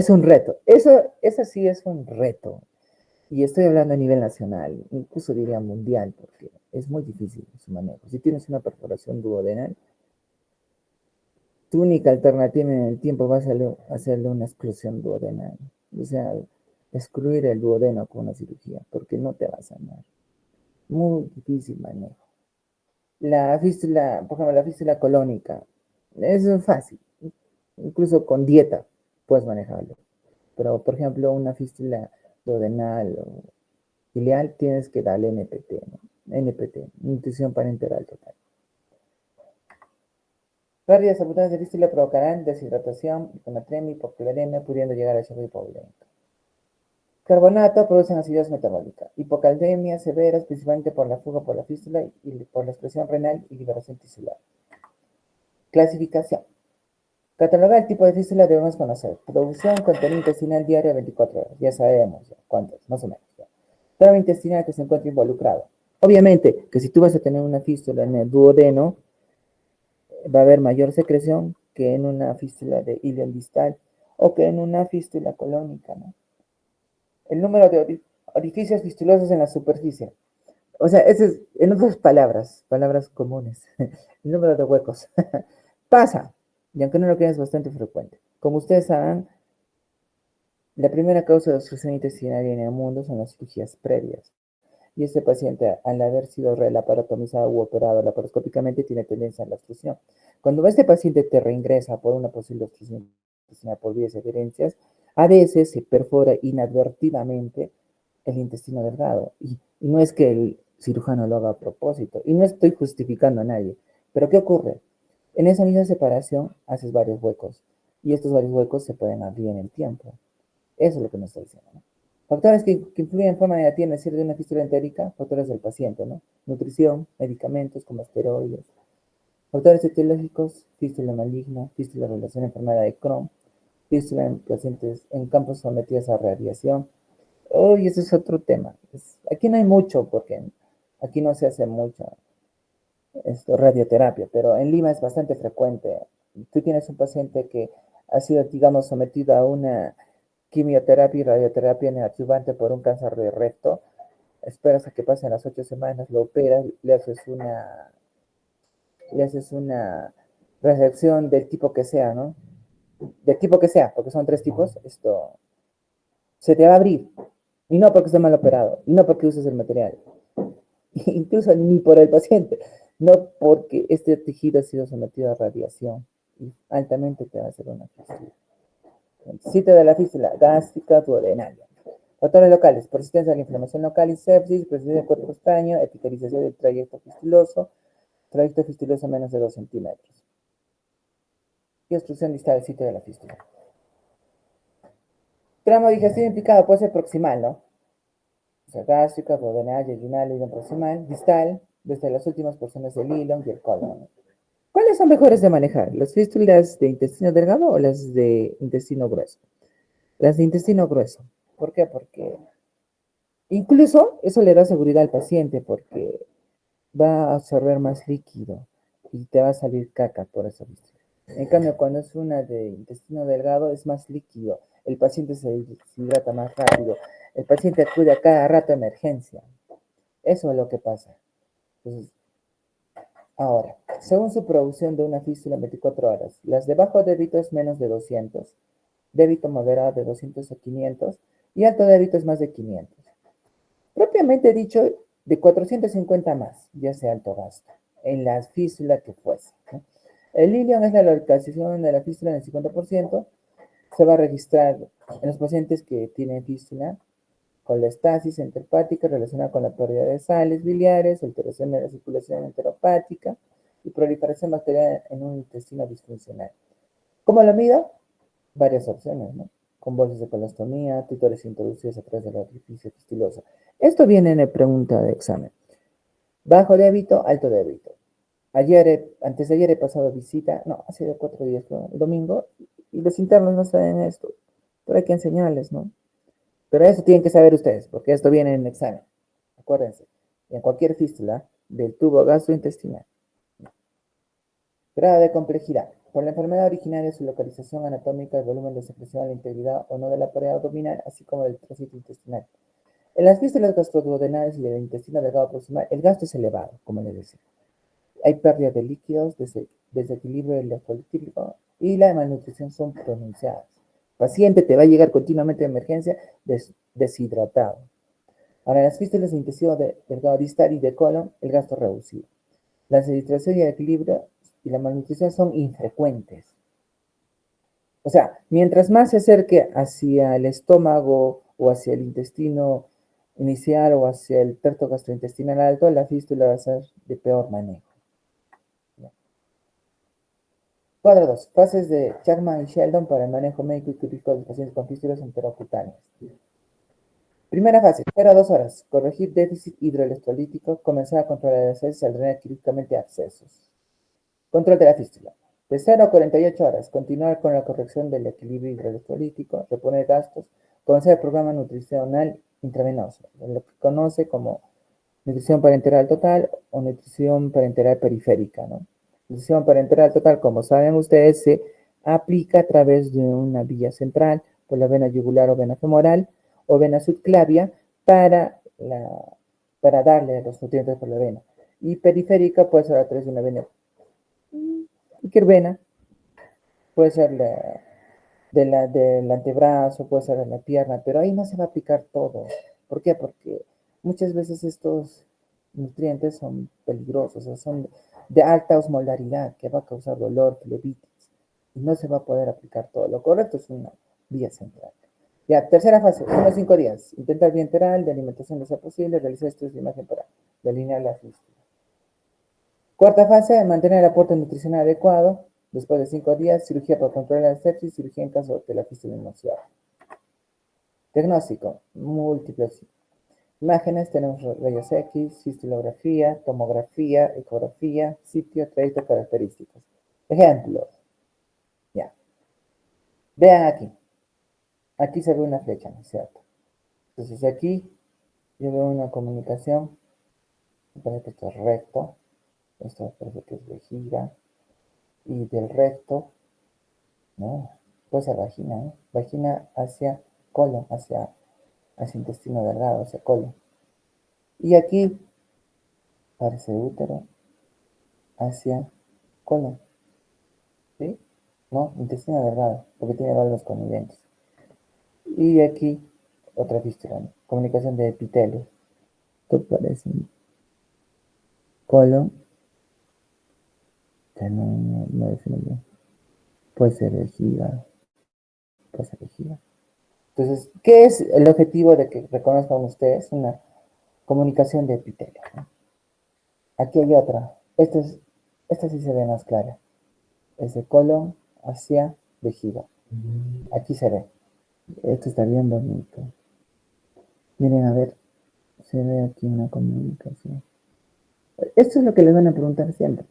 un reto. Eso sí es un reto. Y estoy hablando a nivel nacional, incluso diría mundial, porque es muy difícil su manejo. Si tienes una perforación duodenal, tu única alternativa en el tiempo va a ser hacerle una exclusión duodenal. O sea, excluir el duodeno con una cirugía, porque no te va a sanar. Muy difícil manejo. La fístula, por ejemplo, la fístula colónica, es fácil. Incluso con dieta puedes manejarlo. Pero, por ejemplo, una fístula duodenal o ileal tienes que darle NPT, ¿no? NPT, nutrición parenteral total. Pérdidas abundantes de fístula provocarán deshidratación, hiponatremia, hipocloremia, pudiendo llegar a shock hipovolémico. Carbonato producen acidosis metabólica, hipocalcemia severas principalmente por la fuga por la fístula y por la expresión renal y liberación tisular. Clasificación. Catalogar el tipo de fístula debemos conocer. Producción contenido intestinal diario 24 horas. Ya sabemos cuántos, más o menos. Tramo intestinal que se encuentra involucrado. Obviamente que si tú vas a tener una fístula en el duodeno, va a haber mayor secreción que en una fístula de ilion distal o que en una fístula colónica, ¿no? El número de orificios fistulosos en la superficie. O sea, ese es, en otras palabras, palabras comunes, el número de huecos. Pasa, y aunque no lo crean es bastante frecuente. Como ustedes saben, la primera causa de obstrucción intestinal en el mundo son las cirugías previas. Y este paciente, al haber sido laparotomizado u operado laparoscópicamente, tiene tendencia a la obstrucción. Cuando este paciente te reingresa por una posible obstrucción intestinal por vías de adherencias, a veces se perfora inadvertidamente el intestino delgado. Y no es que el cirujano lo haga a propósito. Y no estoy justificando a nadie. Pero ¿qué ocurre? En esa misma separación haces varios huecos. Y estos varios huecos se pueden abrir en el tiempo. Eso es lo que nos está diciendo, ¿no? Factores que influyen en forma negativa en el cierre de una fístula entérica, factores del paciente, ¿no? Nutrición, medicamentos como esteroides. Factores etiológicos, fístula maligna, fístula en relación a enfermedad de Crohn, fístula en pacientes en campos sometidos a radiación. Uy, ese es otro tema. Aquí no hay mucho, porque aquí no se hace mucha radioterapia, pero en Lima es bastante frecuente. Tú tienes un paciente que ha sido, digamos, sometido a una quimioterapia y radioterapia neoadyuvante por un cáncer de recto, esperas a que pasen las 8 semanas, lo operas, le haces una resección del tipo que sea, ¿no? Del tipo que sea, porque son 3 tipos, esto se te va a abrir. Y no porque esté mal operado, y no porque uses el material, incluso ni por el paciente, no porque este tejido ha sido sometido a radiación y altamente te va a hacer una fístula. Sitio de la fístula, gástrica, duodenaria. Factores locales, persistencia de la inflamación local y sepsis, presencia del cuerpo extraño, epitelización del trayecto fistuloso menos de 2 centímetros. Y obstrucción distal del sitio de la fístula. Tramo digestivo implicado puede ser proximal, ¿no? O sea, gástrica, duodenal, yeyunal, hilo proximal, distal, desde las últimas porciones del hilo y el colon. ¿Cuáles son mejores de manejar? ¿Las fístulas de intestino delgado o las de intestino grueso? Las de intestino grueso. ¿Por qué? Porque incluso eso le da seguridad al paciente porque va a absorber más líquido y te va a salir caca por esa fístula. En cambio, cuando es una de intestino delgado, es más líquido. El paciente se deshidrata más rápido. El paciente acude a cada rato a emergencia. Eso es lo que pasa. Entonces, ahora, según su producción de una fístula en 24 horas, las de bajo débito es menos de 200, débito moderado de 200 a 500 y alto débito es más de 500. Propiamente dicho, de 450 más, ya sea alto gasto, en la fístula que fuese, ¿no? El ilion es la localización de la fístula en el 50%, se va a registrar en los pacientes que tienen fístula con la estasis enteropática relacionada con la pérdida de sales biliares, alteración de la circulación enteropática y proliferación bacteriana en un intestino disfuncional. ¿Cómo lo mido? Varias opciones, ¿no? Con bolsas de colostomía, tutores introducidos a través del orificio fistuloso. Esto viene en la pregunta de examen. Bajo débito, alto débito. Antes de ayer he pasado visita, no, ha sido 4 días, ¿no? El domingo, y los internos no saben esto, pero hay que enseñarles, ¿no? Pero eso tienen que saber ustedes, porque esto viene en el examen. Acuérdense, en cualquier fístula del tubo gastrointestinal. Grado de complejidad. Por la enfermedad originaria, su localización anatómica, el volumen de secreción, la integridad o no de la pared abdominal, así como del tracito intestinal. En las fístulas gastroduodenales y del intestino delgado proximal, el gasto es elevado, como les decía. Hay pérdida de líquidos, desequilibrio electrolítico y la malnutrición son pronunciadas. El paciente te va a llegar continuamente de emergencia deshidratado. Ahora, en las fístulas de intestino delgado distal y de colon, el gasto es reducido. La deshidratación y el equilibrio y la malnutrición son infrecuentes. O sea, mientras más se acerque hacia el estómago o hacia el intestino inicial o hacia el tracto gastrointestinal alto, la fístula va a ser de peor manejo. Cuadro 2. Fases de Chapman y Sheldon para el manejo médico y quirúrgico de pacientes con fístulas enterocutáneas. Primera fase, 0 a 2 horas. Corregir déficit hidroelectrolítico. Comenzar a controlar el acceso al drenar quirúrgicamente abscesos. Control de la fístula. De 0 a 48 horas. Continuar con la corrección del equilibrio hidroelectrolítico. Reponer gastos. Comenzar el programa nutricional intravenoso, lo que conoce como nutrición parenteral total o nutrición parenteral periférica, ¿no? Nutrición parenteral total, como saben ustedes, se aplica a través de una vía central, por la vena yugular o vena femoral, o vena subclavia, para darle los nutrientes por la vena. Y periférica puede ser a través de una vena, cualquier vena, puede ser del antebrazo, puede ser en la pierna, pero ahí no se va a aplicar todo. ¿Por qué? Porque muchas veces estos nutrientes son peligrosos, o sea, son de alta osmolaridad, que va a causar dolor, flebitis, y no se va a poder aplicar todo. Lo correcto es una vía central. Ya, tercera fase, 1 a 5 días. Intentar bienteral de alimentación de ser posible, realizar estudios de imagen para delinear la fístula. Cuarta fase, mantener el aporte nutricional adecuado. Después de 5 días, cirugía para controlar la sepsis, cirugía en caso de la fístula inicial. Diagnóstico, múltiples imágenes, tenemos rayos X, cistulografía, tomografía, ecografía, sitio, trayecto, características. Ejemplos, ya. Vean aquí. Aquí se ve una flecha, ¿no es cierto? Entonces aquí yo veo una comunicación, me parece que esto es recto, esto me parece que es vejiga, y del recto, no, puede ser vagina, ¿no? Vagina hacia colon, hacia intestino delgado, hacia colon. Y aquí parece útero hacia colon, ¿sí? ¿No? Intestino delgado, porque tiene válvulas coniventes. Y aquí otra fístula, ¿no? Comunicación de epitelio. Esto parece colon, que no defino bien. Puede ser vejiga, puede ser vejiga. Entonces, ¿qué es el objetivo de que reconozcan ustedes? Una comunicación de epitelio, ¿no? Aquí hay otra. Esta sí se ve más clara. Es de colon hacia vejiga. Aquí se ve. Esto está bien bonito. Miren, a ver. Se ve aquí una comunicación. Esto es lo que les van a preguntar siempre.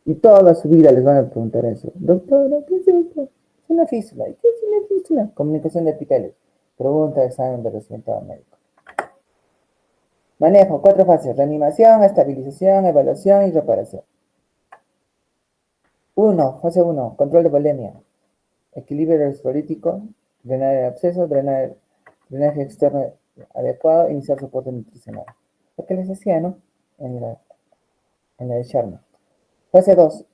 Y toda su vida les van a preguntar eso. Doctora, ¿qué es esto? Es una fístula. ¿Y qué es una fístula? Comunicación de epitelios. Pregunta de examen de resultado médico. Manejo, 4 fases. Reanimación, estabilización, evaluación y reparación. 1. Fase 1. Control de volemia. Equilibrio electrolítico. Drenar el absceso. Drenaje externo adecuado. Iniciar soporte nutricional. Lo que les decía, ¿no? En la de Sharma. Fase 2.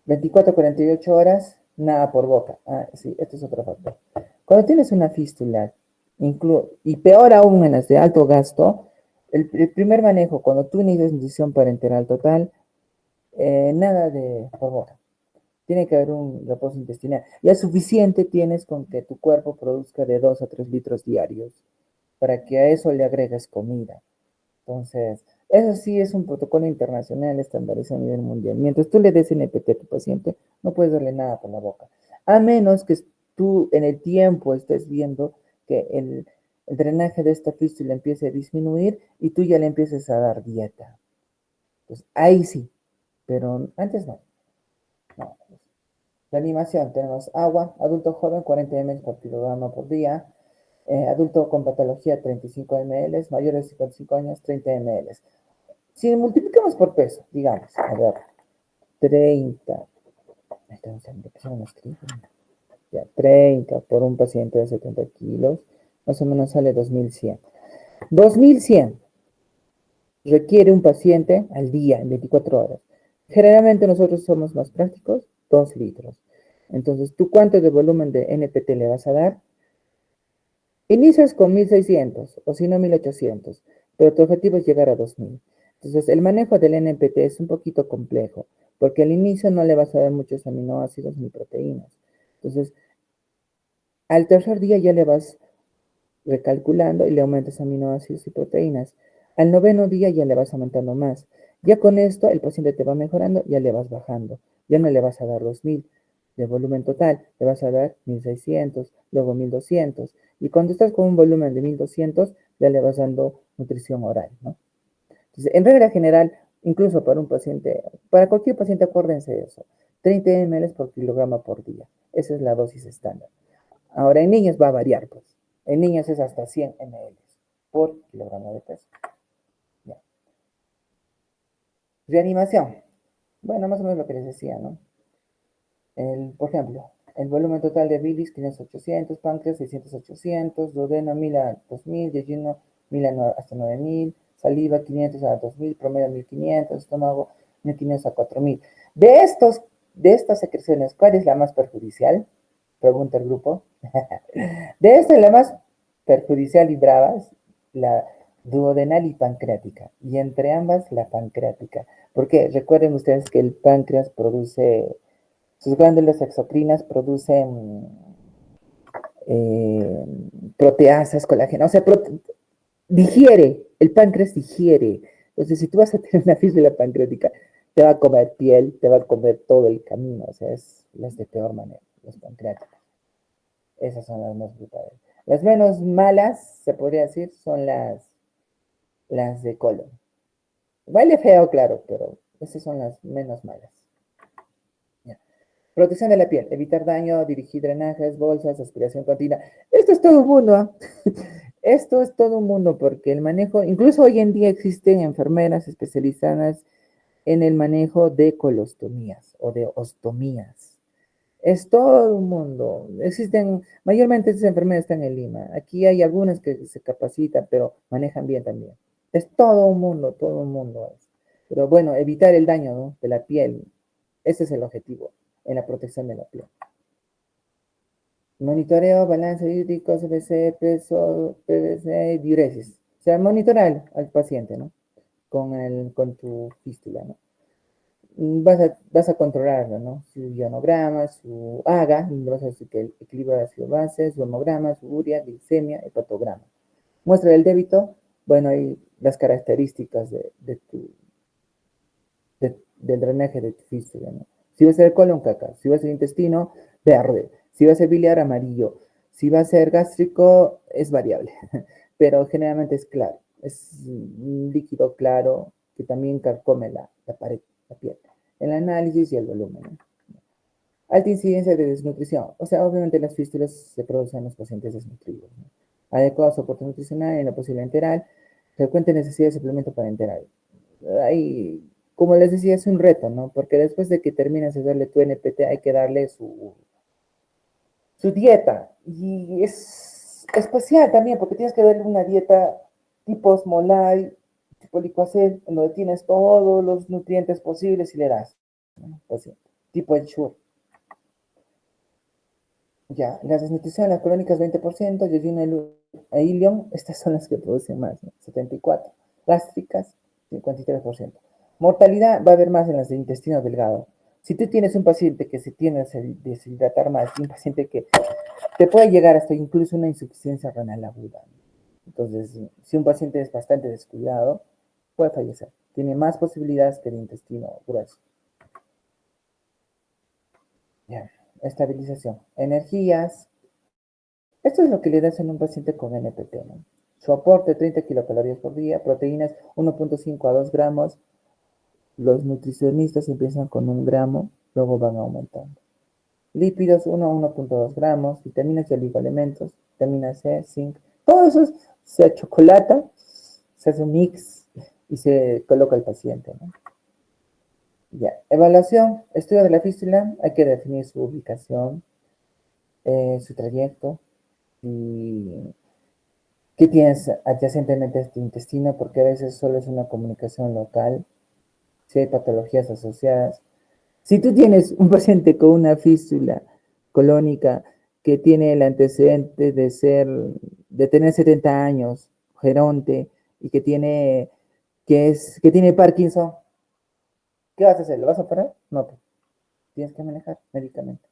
24 a 48 horas. Nada por boca. Ah, sí, esto es otro factor. Cuando tienes una fístula, y peor aún en las de alto gasto, el primer manejo, cuando tú inicias nutrición parenteral total, nada de por boca. Tiene que haber un reposo intestinal. Ya suficiente tienes con que tu cuerpo produzca de 2 a 3 litros diarios para que a eso le agregues comida. Entonces, eso sí es un protocolo internacional estandarizado a nivel mundial. Mientras tú le des NPT a tu paciente, no puedes darle nada por la boca. A menos que tú en el tiempo estés viendo que el drenaje de esta fístula empiece a disminuir y tú ya le empieces a dar dieta. Pues ahí sí, pero antes no. No. La animación, tenemos agua, adulto joven 40 ml por kilogramo por día, adulto con patología 35 ml, mayores de 55 años 30 ml. Si multiplicamos por peso, digamos, a ver, 30, ya, 30 por un paciente de 70 kilos, más o menos sale 2100. 2100 requiere un paciente al día, en 24 horas. Generalmente nosotros somos más prácticos, 2 litros. Entonces, ¿tú cuánto de volumen de NPT le vas a dar? Inicias con 1600 o si no 1800, pero tu objetivo es llegar a 2000. Entonces, el manejo del NPT es un poquito complejo, porque al inicio no le vas a dar muchos aminoácidos ni proteínas. Entonces, al tercer día ya le vas recalculando y le aumentas aminoácidos y proteínas. Al noveno día ya le vas aumentando más. Ya con esto el paciente te va mejorando, ya le vas bajando. Ya no le vas a dar los 1000 de volumen total, le vas a dar 1600, luego 1200. Y cuando estás con un volumen de 1200, ya le vas dando nutrición oral, ¿no? Entonces, en regla general, incluso para un paciente, para cualquier paciente, acuérdense de eso. 30 ml por kilogramo por día. Esa es la dosis estándar. Ahora, en niños va a variar, pues. En niños es hasta 100 ml por kilogramo de peso. Ya. Reanimación. Bueno, más o menos lo que les decía, ¿no? Por ejemplo, el volumen total de bilis 500-800, páncreas 600-800, duodeno 1000 a 2000, yeyuno 1000 hasta 9000, saliva 500 a 2000, promedio 1500, estómago 1500 a 4000. De estas secreciones, ¿cuál es la más perjudicial? Pregunta el grupo. De estas, la más perjudicial y brava es la duodenal y pancreática. Y entre ambas, la pancreática. Porque recuerden ustedes que el páncreas produce sus glándulas exocrinas producen eh, proteasas, colágeno, o sea, digiere, el páncreas digiere. Entonces, si tú vas a tener una fístula pancreática, te va a comer piel, te va a comer todo el camino, o sea, es las de peor manera, los pancreáticos. Esas son las más brutales. Las menos malas, se podría decir, son las de colon. Vale feo, claro, pero esas son las menos malas. Ya. Protección de la piel, evitar daño, dirigir drenajes, bolsas, aspiración continua. Esto es todo un mundo. Esto es todo un mundo porque el manejo, incluso hoy en día existen enfermeras especializadas en el manejo de colostomías o de ostomías. Es todo un mundo. Existen, mayormente esas enfermeras están en Lima. Aquí hay algunas que se capacitan, pero manejan bien también. Es todo un mundo es. Pero bueno, evitar el daño, ¿no?, de la piel. Ese es el objetivo en la protección de la piel. Monitoreo, balance hídrico, CBC, peso, PVC, diuresis. O sea, monitorar al paciente, ¿no? Con tu fístula, ¿no? Vas a controlarlo, ¿no? Su ionograma, su AGA, vas a decir que el equilibrio de ácido base, su hemograma, su urea, glicemia, hepatograma. Muestra el débito, bueno, hay las características del drenaje de tu fístula, ¿no? Si va a ser colon, caca. Si va a ser intestino, verde. Si va a ser biliar, amarillo. Si va a ser gástrico, es variable. Pero generalmente es claro. Es un líquido claro que también carcome la pared, la piel. El análisis y el volumen, ¿no? Alta incidencia de desnutrición. O sea, obviamente las fístulas se producen en los pacientes desnutridos, ¿no? Adecuado soporte nutricional en la posibilidad enteral. Frecuente necesidad de suplemento parenteral. Ahí, como les decía, es un reto, ¿no? Porque después de que terminas de darle tu NPT, hay que darle su dieta. Y es especial también, porque tienes que darle una dieta tipo Osmolay, tipo Licuacel, en donde tienes todos los nutrientes posibles y le das, ¿no?, paciente. Tipo el Shure. Ya, las desnutriciones, las crónicas 20%, Yeyuna e Ilion, estas son las que producen más, ¿no? 74. Gástricas, 53%. Mortalidad va a haber más en las de intestino delgado. Si tú tienes un paciente que se tiene a deshidratar más, y un paciente que te puede llegar hasta incluso una insuficiencia renal aguda. Entonces, si un paciente es bastante descuidado, puede fallecer. Tiene más posibilidades que el intestino grueso. Ya, estabilización. Energías. Esto es lo que le das en un paciente con NPT, ¿no? Su aporte 30 kilocalorías por día, proteínas 1.5 a 2 gramos. Los nutricionistas empiezan con 1 gramo, luego van aumentando. Lípidos 1 a 1.2 gramos, vitaminas y oligoelementos, vitamina C, zinc. Todo eso se achocolata, se hace un mix y se coloca al paciente, ¿no? Ya. Evaluación, estudio de la fístula, hay que definir su ubicación, su trayecto y qué tienes adyacentemente a este intestino, porque a veces solo es una comunicación local, si hay patologías asociadas. Si tú tienes un paciente con una fístula colónica que tiene el antecedente de tener 70 años, geronte, y que tiene Parkinson, ¿qué vas a hacer? ¿Lo vas a operar? No, pues, tienes que manejar médicamente.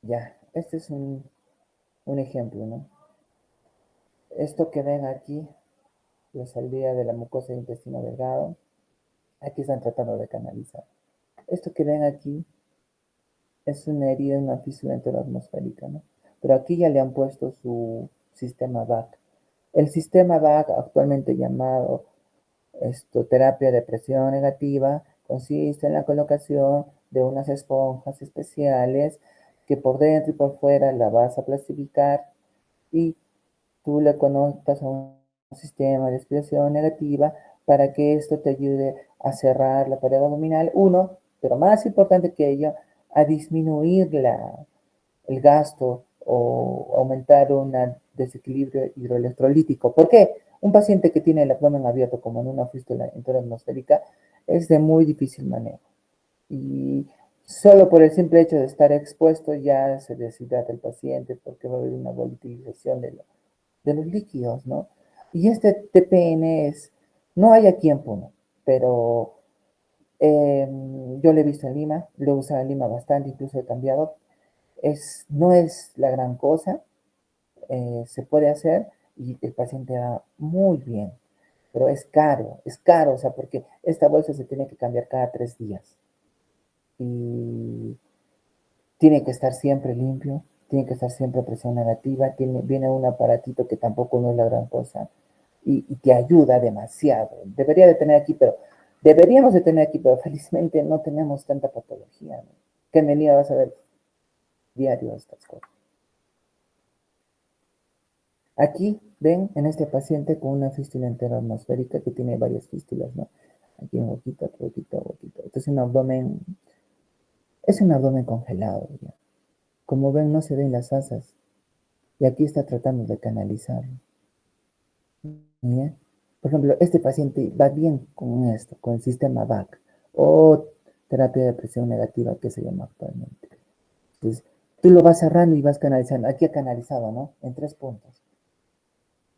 Ya, este es un Un ejemplo, ¿no? Esto que ven aquí, la salida de la mucosa del intestino delgado, aquí están tratando de canalizar. Esto que ven aquí es una herida, una fístula enteroatmosférica, ¿no? Pero aquí ya le han puesto su sistema VAC. El sistema VAC, actualmente llamado terapia de presión negativa, consiste en la colocación de unas esponjas especiales que por dentro y por fuera la vas a plastificar y tú le conectas a un sistema de expresión negativa para que esto te ayude a cerrar la pared abdominal. Uno, pero más importante que ello, a disminuir el gasto o aumentar un desequilibrio hidroelectrolítico. ¿Por qué? Un paciente que tiene el abdomen abierto, como en una fístula enteroatmosférica, es de muy difícil manejo. Y solo por el simple hecho de estar expuesto ya se deshidrata el paciente porque va a haber una volatilización de los líquidos, ¿no? Y este TPN no hay aquí en Puno, pero yo lo he visto en Lima, lo he usado en Lima bastante, incluso he cambiado. No es la gran cosa, se puede hacer y el paciente va muy bien, pero es caro, o sea, porque esta bolsa se tiene que cambiar cada 3 días y tiene que estar siempre limpio, tiene que estar siempre a presión negativa, viene un aparatito que tampoco no es la gran cosa y te ayuda demasiado. Debería de tener aquí, pero deberíamos de tener aquí, pero felizmente no tenemos tanta patología, ¿no? Que en venida vas a ver diario estas cosas. Aquí ven en este paciente con una fístula enteroatmosférica que tiene varias fístulas, ¿no? Aquí un huequito, otro huequito, otro huequito. Este es un abdomen congelado, ¿ya? Como ven, no se ven las asas. Y aquí está tratando de canalizarlo. ¿Ya? Por ejemplo, este paciente va bien con esto, con el sistema VAC o terapia de presión negativa que se llama actualmente. Entonces, tú lo vas cerrando y vas canalizando. Aquí ha canalizado, ¿no? En 3 puntos.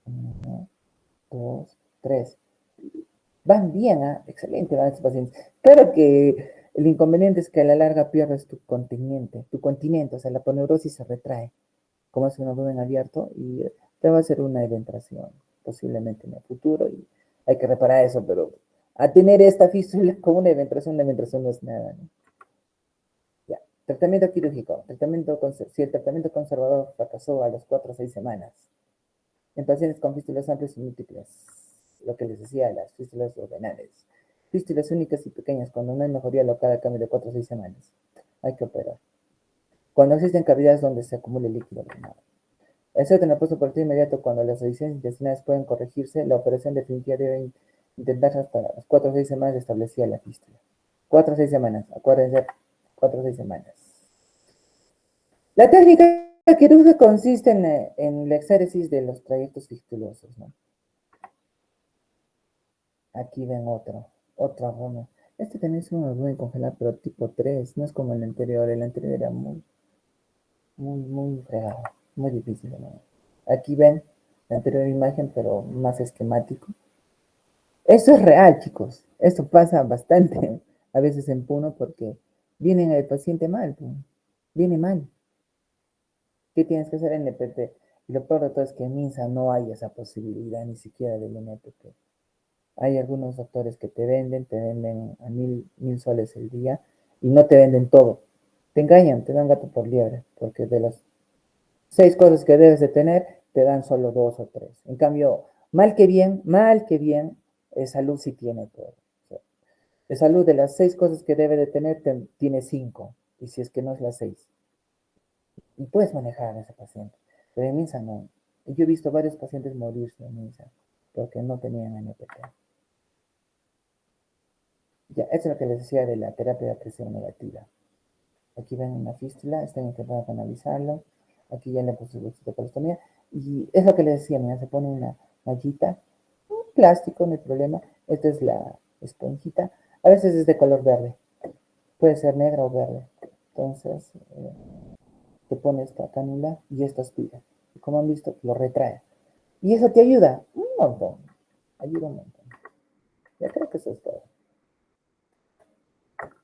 1, 2, 3. Van bien, ¿eh? Excelente van estos pacientes. Claro que el inconveniente es que a la larga pierdes tu continente, o sea, la poneurosis se retrae, como es un abdomen abierto, y te va a hacer una eventración, posiblemente en el futuro, y hay que reparar eso, pero a tener esta fístula con una eventración, la eventración no es nada, ¿no? Ya. Tratamiento quirúrgico. Si el tratamiento conservador fracasó a las 4 o 6 semanas, en pacientes con fístulas amplias y múltiples, lo que les decía, las fístulas ordenales. Fístulas únicas y pequeñas, cuando no hay mejoría local a cambio de 4 o 6 semanas. Hay que operar. Cuando existen cavidades donde se acumula líquido renal. Excepto en el postoperación inmediato, cuando las adiciones intestinales pueden corregirse, la operación definitiva debe intentarse hasta las 4 o 6 semanas de establecida la fístula. 4 o 6 semanas, acuérdense, 4 o 6 semanas. La técnica quirúrgica consiste en la exéresis de los trayectos fistulosos, ¿no? Aquí ven otro abdomen. Este también es un abdomen congelado, pero tipo 3, no es como el anterior era muy fregado, muy difícil, ¿no? Aquí ven la anterior imagen, pero más esquemático. Esto es real, chicos, esto pasa bastante a veces en Puno porque viene el paciente mal, viene mal. ¿Qué tienes que hacer en NPT? Y lo peor de todo es que en MINSA no hay esa posibilidad ni siquiera del NPT. Hay algunos doctores que te venden a 1,000 soles el día y no te venden todo. Te engañan, te dan gato por liebre, porque de las 6 cosas que debes de tener, te dan solo 2 o 3. En cambio, mal que bien, salud sí tiene todo. O sea, de salud, de las 6 cosas que debe de tener, tiene 5. Y si es que no es las 6. Y puedes manejar a ese paciente. Pero en MINSA no. Yo he visto varios pacientes morirse en MINSA porque no tenían NPT. Ya, eso es lo que les decía de la terapia de presión negativa. Aquí ven una fístula, están intentando canalizarlo. Aquí ya le puse el colostomía. Y es lo que les decía, mira, se pone una mallita, un plástico, no hay problema. Esta es la esponjita. A veces es de color verde. Puede ser negra o verde. Entonces, te pone esta cánula y esta aspira. Y como han visto, lo retrae. Y eso te ayuda un montón. Ayuda un montón. Ya creo que eso es todo.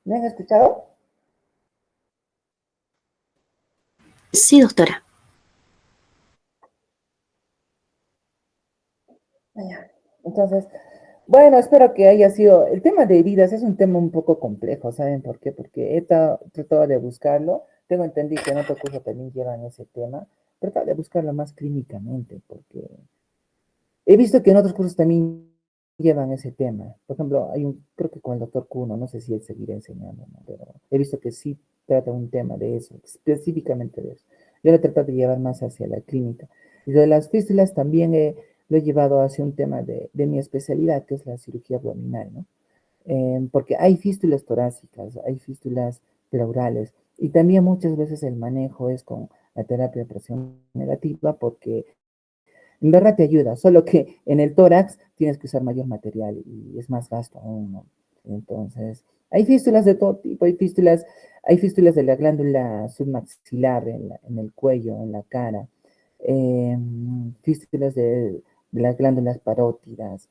¿Me han escuchado? Sí, doctora. Ya. Entonces, bueno, espero que haya sido. El tema de heridas es un tema un poco complejo, ¿saben por qué? Porque tratado de buscarlo. Tengo entendido que en otro curso también llevan ese tema. Tratado de buscarlo más clínicamente, porque he visto que en otros cursos también llevan ese tema. Por ejemplo, creo que con el doctor Kuno, no sé si él seguirá enseñando, ¿no? Pero he visto que sí trata un tema de eso, específicamente de eso. Yo lo he tratado de llevar más hacia la clínica. Y de las fístulas también lo he llevado hacia un tema de mi especialidad, que es la cirugía abdominal, ¿no? Porque hay fístulas torácicas, hay fístulas pleurales, y también muchas veces el manejo es con la terapia de presión negativa, porque en verdad te ayuda, solo que en el tórax tienes que usar mayor material y es más gasto aún, ¿no? Entonces, hay fístulas de todo tipo, hay fístulas de la glándula submaxilar en el cuello, en la cara, fístulas de las glándulas parótidas.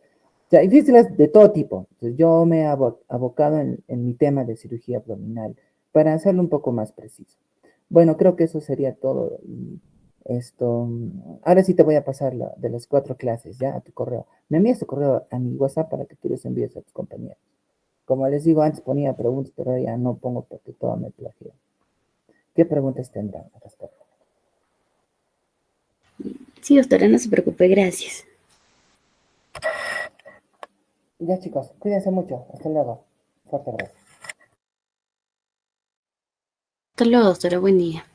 O sea, hay fístulas de todo tipo. Entonces, yo me he abocado en mi tema de cirugía abdominal para hacerlo un poco más preciso. Bueno, creo que eso sería todo. Y ahora sí te voy a pasar de las 4 clases, ya, a tu correo. Me envías tu correo a mi WhatsApp para que tú les envíes a tus compañeros. Como les digo, antes ponía preguntas, pero ya no pongo porque todo me plagió. ¿Qué preguntas tendrán al respecto? Sí, doctora, no se preocupe, gracias. Ya, chicos, cuídense mucho. Hasta luego. Fuerte abrazo. Hasta luego, doctora, buen día.